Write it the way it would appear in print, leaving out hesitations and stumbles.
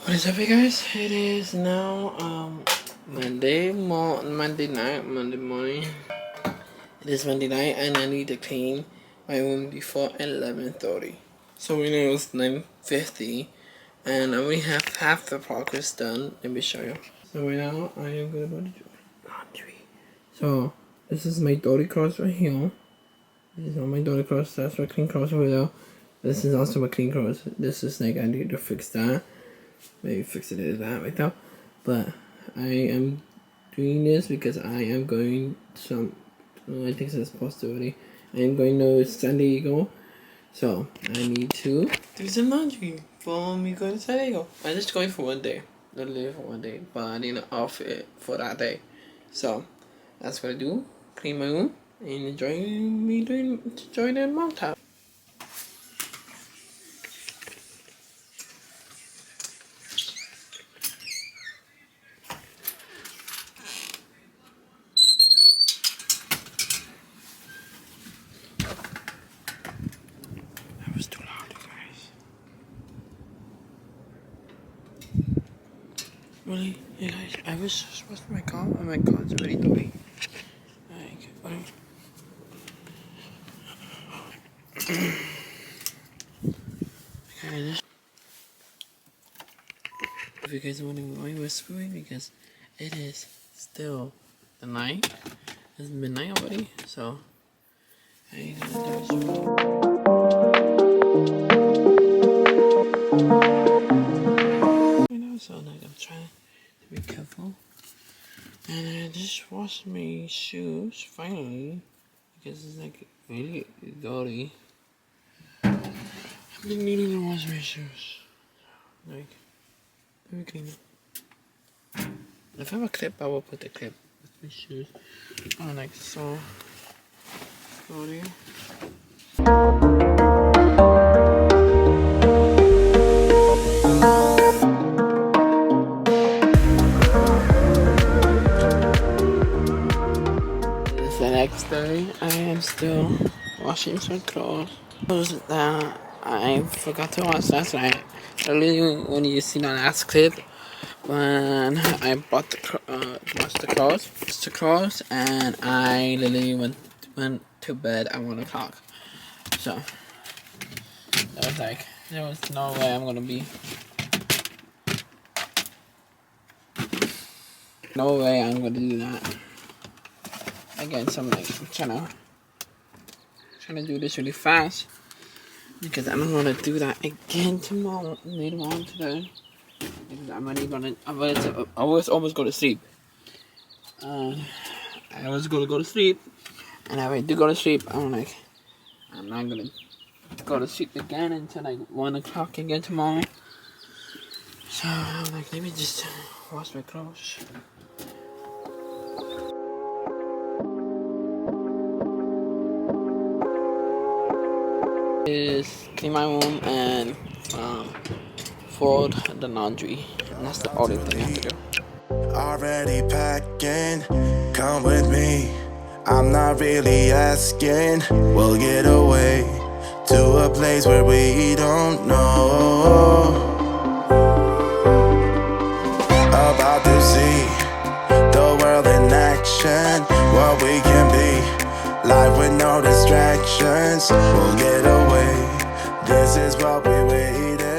What is up, you guys? It is now Monday morning. It is Monday night, and I need to clean my room before 11:30. So right now it's 9:50, and I only have half the progress done. Let me show you. So right now I am gonna do laundry. So this is my dirty clothes right here. This is all my dirty clothes. That's my clean clothes over there. This is also my clean clothes. This is like I need to fix that. Maybe fix it that right now, but I am doing this because I am going I think it's supposed to already. I am going to San Diego, so I need to do some laundry for me going to San Diego. I'm just going for one day, literally for one day, but I need an outfit for that day, so that's what I do. Clean my room and enjoy the mom time. That was too loud, you guys. Really? You guys, I was supposed to my car, and my car's already dirty. Like, what? Okay, if you guys are wondering why I'm whispering, because it is still the night. It's midnight already, so I ain't gonna do this. Right now, so like I'm trying to be careful, and I just washed my shoes finally because it's like really dirty. I've been needing to wash my shoes, like very clean up. If I have a clip, I will put the clip with my shoes. Oh, like so. Dirty. The next day, I am still washing some clothes. Clothes that I forgot to wash last night. Literally, when you see the last clip, when I bought washed the clothes, and I literally went to bed at 1 o'clock. So that was like, there was no way I'm gonna be. No way I'm gonna do that again. So I'm like, I'm trying to do this really fast because I don't want to do that again tomorrow, later on today. Because I was almost go to sleep. I was gonna go to sleep, and if I do go to sleep, I'm like, I'm not gonna go to sleep again until like 1 o'clock again tomorrow. So I'm like, let me just wash my clothes. Is clean my room and fold the laundry, and that's the only thing I have to do. Already packing, come with me. I'm not really asking. We'll get away to a place where we don't know. About to see the world in action, what we can be. Life with no distractions, we'll get away. This is what we waited.